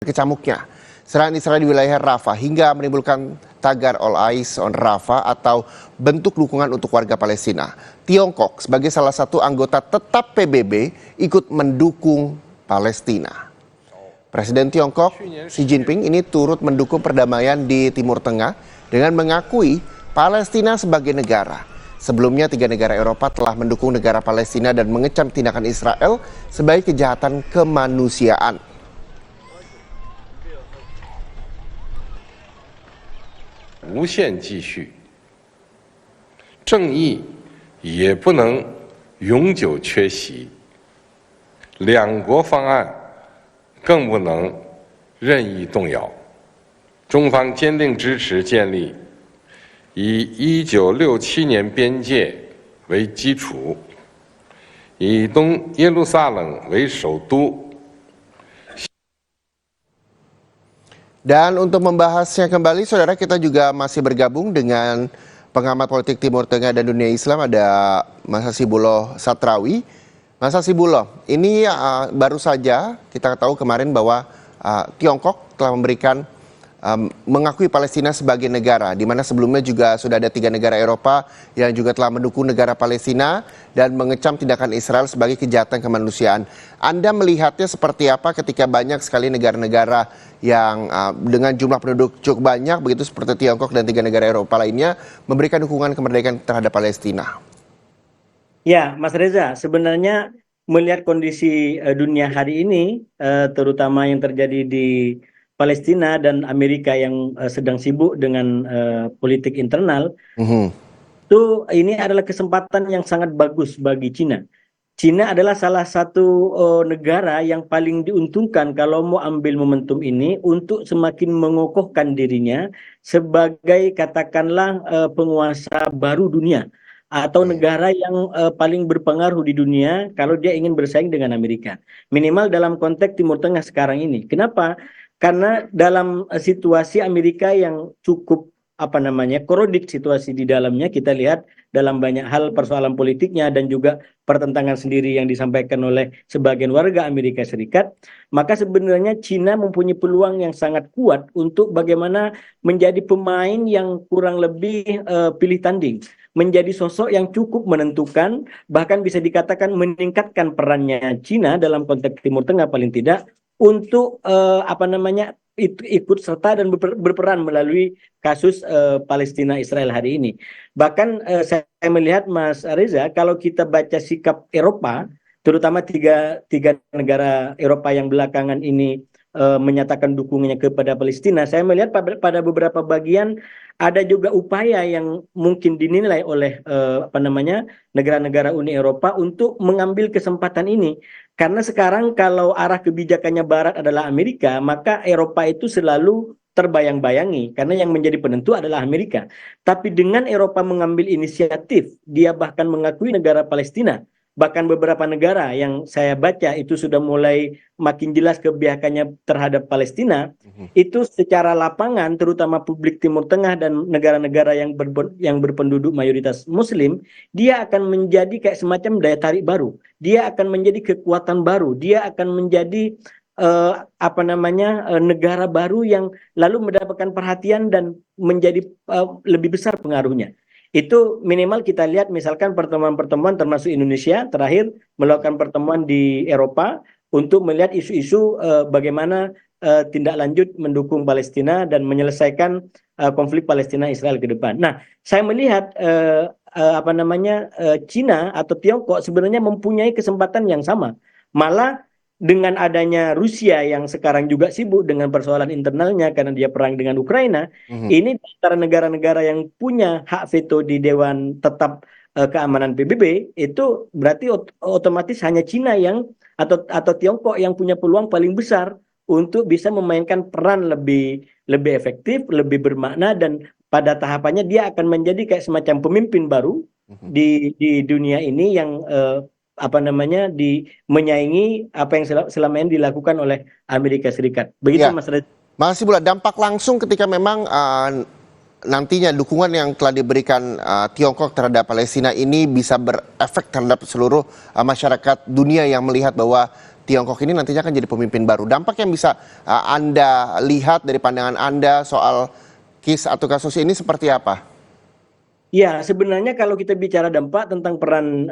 Kecamuknya serangan Israel di wilayah Rafah hingga menimbulkan tagar All Eyes on Rafah atau bentuk dukungan untuk warga Palestina. Tiongkok sebagai salah satu anggota tetap PBB ikut mendukung Palestina. Presiden Tiongkok Xi Jinping ini turut mendukung perdamaian di Timur Tengah dengan mengakui Palestina sebagai negara. Sebelumnya 3 negara Eropa telah mendukung negara Palestina dan mengecam tindakan Israel sebagai kejahatan kemanusiaan. 无限继续，正义也不能永久缺席，两国方案更不能任意动摇。中方坚定支持建立以1967年边界为基础，以东耶路撒冷为首都。 Dan untuk membahasnya kembali, saudara, kita juga masih bergabung dengan pengamat politik Timur Tengah dan dunia Islam, ada Mas Hasibuloh Satrawi. Mas Hasibuloh, ini baru saja kita tahu kemarin bahwa Tiongkok telah memberikan mengakui Palestina sebagai negara, di mana sebelumnya juga sudah ada 3 negara Eropa yang juga telah mendukung negara Palestina dan mengecam tindakan Israel sebagai kejahatan kemanusiaan. Anda melihatnya seperti apa ketika banyak sekali negara-negara yang dengan jumlah penduduk cukup banyak, begitu seperti Tiongkok dan 3 negara Eropa lainnya, memberikan dukungan kemerdekaan terhadap Palestina? Ya, Mas Reza, sebenarnya melihat kondisi dunia hari ini, terutama yang terjadi di Palestina dan Amerika yang sedang sibuk dengan politik internal, itu ini adalah kesempatan yang sangat bagus bagi Cina. Cina adalah salah satu negara yang paling diuntungkan kalau mau ambil momentum ini untuk semakin mengokohkan dirinya sebagai katakanlah penguasa baru dunia atau negara yang paling berpengaruh di dunia kalau dia ingin bersaing dengan Amerika. Minimal dalam konteks Timur Tengah sekarang ini. Kenapa? Karena dalam situasi Amerika yang cukup korodik situasi di dalamnya, kita lihat dalam banyak hal persoalan politiknya dan juga pertentangan sendiri yang disampaikan oleh sebagian warga Amerika Serikat, maka sebenarnya Cina mempunyai peluang yang sangat kuat untuk bagaimana menjadi pemain yang kurang lebih pilih tanding, menjadi sosok yang cukup menentukan, bahkan bisa dikatakan meningkatkan perannya Cina dalam konteks Timur Tengah paling tidak untuk ikut serta dan berperan melalui kasus Palestina Israel hari ini. Bahkan saya melihat, Mas Reza, kalau kita baca sikap Eropa, terutama tiga negara Eropa yang belakangan ini menyatakan dukungannya kepada Palestina, saya melihat pada beberapa bagian ada juga upaya yang mungkin dinilai oleh negara-negara Uni Eropa untuk mengambil kesempatan ini. Karena sekarang kalau arah kebijakannya Barat adalah Amerika, maka Eropa itu selalu terbayang-bayangi karena yang menjadi penentu adalah Amerika. Tapi dengan Eropa mengambil inisiatif, dia bahkan mengakui negara Palestina. Bahkan beberapa negara yang saya baca itu sudah mulai makin jelas kebijakannya terhadap Palestina, itu secara lapangan terutama publik Timur Tengah dan negara-negara yang berpenduduk mayoritas Muslim, dia akan menjadi kayak semacam daya tarik baru. Dia akan menjadi kekuatan baru. Dia akan menjadi negara baru yang lalu mendapatkan perhatian dan menjadi lebih besar pengaruhnya. Itu minimal kita lihat misalkan pertemuan-pertemuan termasuk Indonesia terakhir melakukan pertemuan di Eropa untuk melihat isu-isu bagaimana tindak lanjut mendukung Palestina dan menyelesaikan konflik Palestina Israel ke depan. Nah, saya melihat Cina atau Tiongkok sebenarnya mempunyai kesempatan yang sama. Malah dengan adanya Rusia yang sekarang juga sibuk dengan persoalan internalnya karena dia perang dengan Ukraina, ini antara negara-negara yang punya hak veto di Dewan Tetap Keamanan PBB, itu berarti otomatis hanya Cina yang atau Tiongkok yang punya peluang paling besar untuk bisa memainkan peran lebih efektif, lebih bermakna, dan pada tahapannya dia akan menjadi kayak semacam pemimpin baru di dunia ini yang menyaingi apa yang selama ini dilakukan oleh Amerika Serikat. Begitu, ya, Mas Reza. Masih pula dampak langsung ketika memang nantinya dukungan yang telah diberikan Tiongkok terhadap Palestina ini bisa berefek terhadap seluruh masyarakat dunia yang melihat bahwa Tiongkok ini nantinya akan jadi pemimpin baru. Dampak yang bisa Anda lihat dari pandangan Anda soal atau kasus ini seperti apa? Ya, sebenarnya kalau kita bicara dampak tentang peran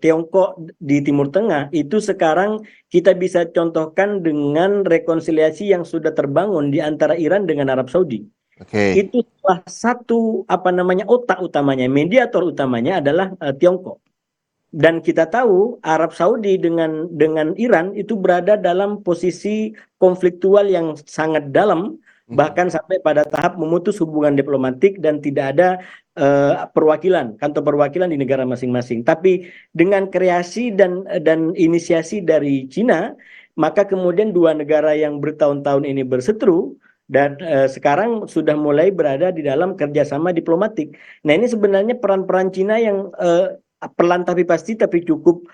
Tiongkok di Timur Tengah, itu sekarang kita bisa contohkan dengan rekonsiliasi yang sudah terbangun di antara Iran dengan Arab Saudi. Oke. Itu salah satu otak utamanya, mediator utamanya adalah Tiongkok. Dan kita tahu Arab Saudi dengan Iran itu berada dalam posisi konfliktual yang sangat dalam, bahkan sampai pada tahap memutus hubungan diplomatik dan tidak ada kantor perwakilan di negara masing-masing. Tapi dengan kreasi dan inisiasi dari Cina, maka kemudian dua negara yang bertahun-tahun ini berseteru dan sekarang sudah mulai berada di dalam kerjasama diplomatik. Nah, ini sebenarnya peran-peran Cina yang perlahan tapi pasti, tapi cukup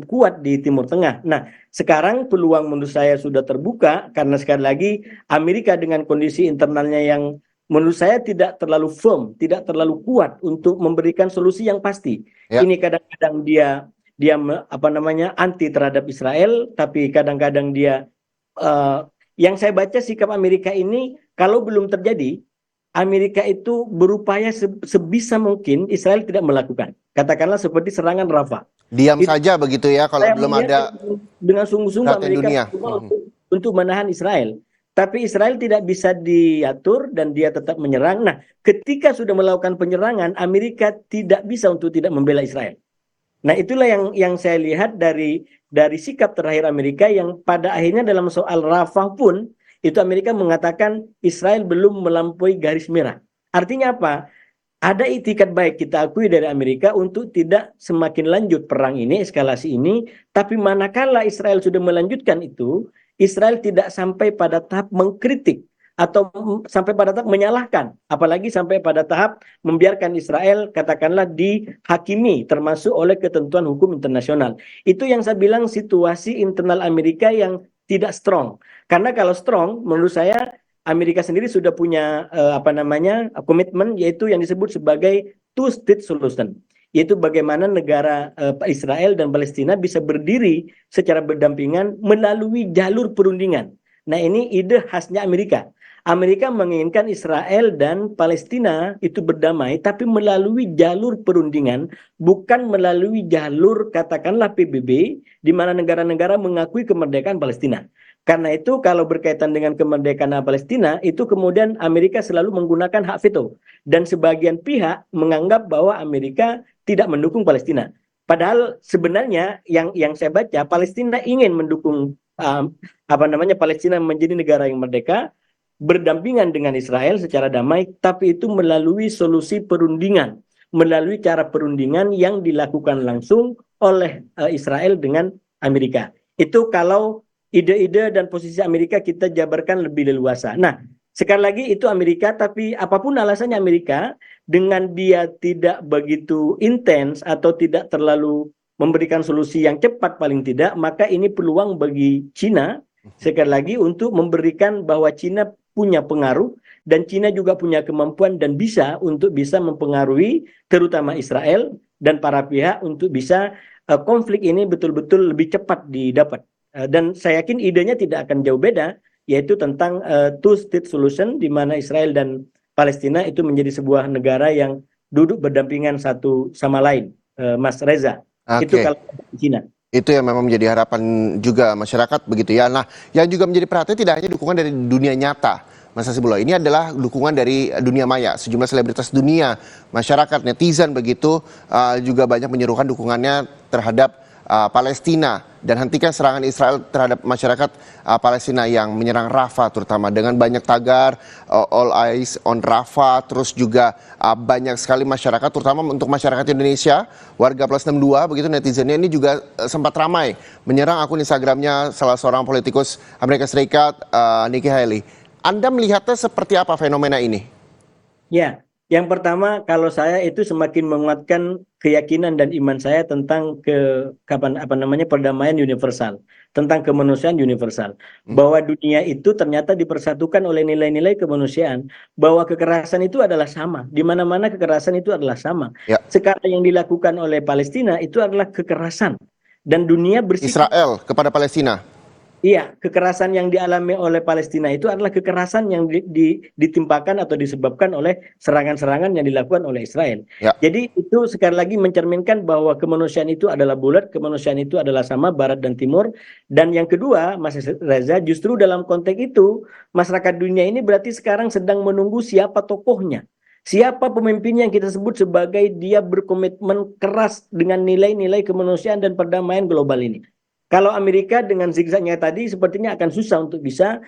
kuat di Timur Tengah. Nah, sekarang peluang menurut saya sudah terbuka karena sekali lagi Amerika dengan kondisi internalnya yang menurut saya tidak terlalu firm, tidak terlalu kuat untuk memberikan solusi yang pasti. Ya. Ini kadang-kadang dia anti terhadap Israel, tapi kadang-kadang dia yang saya baca sikap Amerika ini kalau belum terjadi, Amerika itu berupaya sebisa mungkin Israel tidak melakukan. Katakanlah seperti serangan Rafah. Diam saja begitu ya kalau Saya belum melihat ada dengan sungguh-sungguh perhatian Amerika dunia. mencoba untuk menahan Israel. Tapi Israel tidak bisa diatur dan dia tetap menyerang. Nah, ketika sudah melakukan penyerangan, Amerika tidak bisa untuk tidak membela Israel. Nah, itulah yang saya lihat dari sikap terakhir Amerika yang pada akhirnya dalam soal Rafah pun itu Amerika mengatakan Israel belum melampaui garis merah. Artinya apa? Ada itikat baik kita akui dari Amerika untuk tidak semakin lanjut perang ini, eskalasi ini, tapi manakala Israel sudah melanjutkan itu, Israel tidak sampai pada tahap mengkritik atau sampai pada tahap menyalahkan, apalagi sampai pada tahap membiarkan Israel katakanlah dihakimi termasuk oleh ketentuan hukum internasional. Itu yang saya bilang situasi internal Amerika yang tidak strong. Karena kalau strong menurut saya Amerika sendiri sudah punya komitmen yaitu yang disebut sebagai two-state solution, yaitu bagaimana negara Israel dan Palestina bisa berdiri secara berdampingan melalui jalur perundingan. Nah, ini ide khasnya Amerika. Amerika menginginkan Israel dan Palestina itu berdamai tapi melalui jalur perundingan, bukan melalui jalur katakanlah PBB di mana negara-negara mengakui kemerdekaan Palestina. Karena itu kalau berkaitan dengan kemerdekaan Palestina, itu kemudian Amerika selalu menggunakan hak veto. Dan sebagian pihak menganggap bahwa Amerika tidak mendukung Palestina. Padahal sebenarnya yang saya baca, Palestina ingin mendukung Palestina menjadi negara yang merdeka, berdampingan dengan Israel secara damai, tapi itu melalui solusi perundingan. Melalui cara perundingan yang dilakukan langsung oleh Israel dengan Amerika. Itu kalau ide-ide dan posisi Amerika kita jabarkan lebih leluasa. Nah, sekali lagi itu Amerika, tapi apapun alasannya Amerika, dengan dia tidak begitu intens atau tidak terlalu memberikan solusi yang cepat paling tidak, maka ini peluang bagi Cina, sekali lagi untuk memberikan bahwa Cina punya pengaruh, dan Cina juga punya kemampuan dan bisa mempengaruhi terutama Israel dan para pihak untuk bisa konflik ini betul-betul lebih cepat didapat. Dan saya yakin idenya tidak akan jauh beda, yaitu tentang two-state solution, di mana Israel dan Palestina itu menjadi sebuah negara yang duduk berdampingan satu sama lain, Mas Reza. Itu kalau Cina. Itu yang memang menjadi harapan juga masyarakat begitu ya. Nah, yang juga menjadi perhatian tidak hanya dukungan dari dunia nyata, Mas Hasibulo, ini adalah dukungan dari dunia maya. Sejumlah selebritas dunia, masyarakat, netizen begitu juga banyak menyerukan dukungannya terhadap Palestina dan hentikan serangan Israel terhadap masyarakat Palestina yang menyerang Rafah, terutama dengan banyak tagar all eyes on Rafah. Terus juga banyak sekali masyarakat, terutama untuk masyarakat Indonesia, warga plus 62 begitu, netizennya ini juga sempat ramai menyerang akun Instagramnya salah seorang politikus Amerika Serikat, Nikki Haley. Anda melihatnya seperti apa fenomena ini? Ya, yang pertama kalau saya itu semakin menguatkan keyakinan dan iman saya tentang perdamaian universal, tentang kemanusiaan universal, bahwa dunia itu ternyata dipersatukan oleh nilai-nilai kemanusiaan, bahwa kekerasan itu adalah sama, di mana-mana kekerasan itu adalah sama. Ya. Sekarang yang dilakukan oleh Palestina itu adalah kekerasan. dan dunia bersikap. Israel kepada Palestina. Iya, kekerasan yang dialami oleh Palestina itu adalah kekerasan yang ditimpakan atau disebabkan oleh serangan-serangan yang dilakukan oleh Israel. Ya. Jadi itu sekali lagi mencerminkan bahwa kemanusiaan itu adalah bulat, kemanusiaan itu adalah sama Barat dan Timur. Dan yang kedua, Mas Reza, justru dalam konteks itu masyarakat dunia ini berarti sekarang sedang menunggu siapa tokohnya. Siapa pemimpin yang kita sebut sebagai dia berkomitmen keras dengan nilai-nilai kemanusiaan dan perdamaian global ini. Kalau Amerika dengan zigzagnya tadi sepertinya akan susah untuk bisa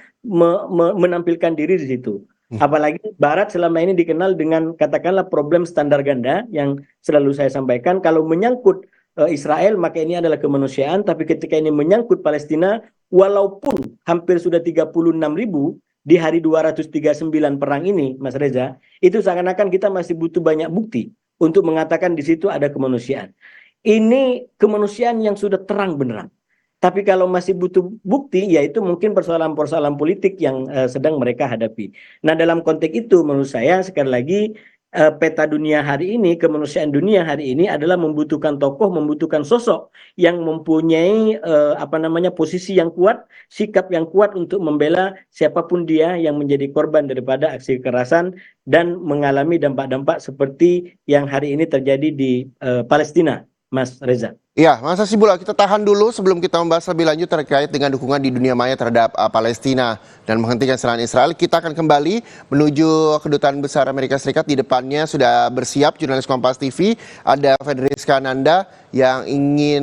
menampilkan diri di situ. Apalagi Barat selama ini dikenal dengan katakanlah problem standar ganda yang selalu saya sampaikan. Kalau menyangkut Israel maka ini adalah kemanusiaan, tapi ketika ini menyangkut Palestina, walaupun hampir sudah 36.000 di hari 239 perang ini, Mas Reza, itu seakan-akan kita masih butuh banyak bukti untuk mengatakan di situ ada kemanusiaan. Ini kemanusiaan yang sudah terang benerang. Tapi kalau masih butuh bukti, yaitu mungkin persoalan-persoalan politik yang sedang mereka hadapi. Nah, dalam konteks itu menurut saya sekali lagi peta dunia hari ini, kemanusiaan dunia hari ini adalah membutuhkan tokoh, membutuhkan sosok yang mempunyai posisi yang kuat, sikap yang kuat untuk membela siapapun dia yang menjadi korban daripada aksi kekerasan dan mengalami dampak-dampak seperti yang hari ini terjadi di Palestina, Mas Reza. Ya, Mas Hasibullah, kita tahan dulu sebelum kita membahas lebih lanjut terkait dengan dukungan di dunia maya terhadap Palestina dan menghentikan serangan Israel. Kita akan kembali menuju Kedutaan Besar Amerika Serikat. Di depannya sudah bersiap jurnalis Kompas TV, ada Fedriska Ananda yang ingin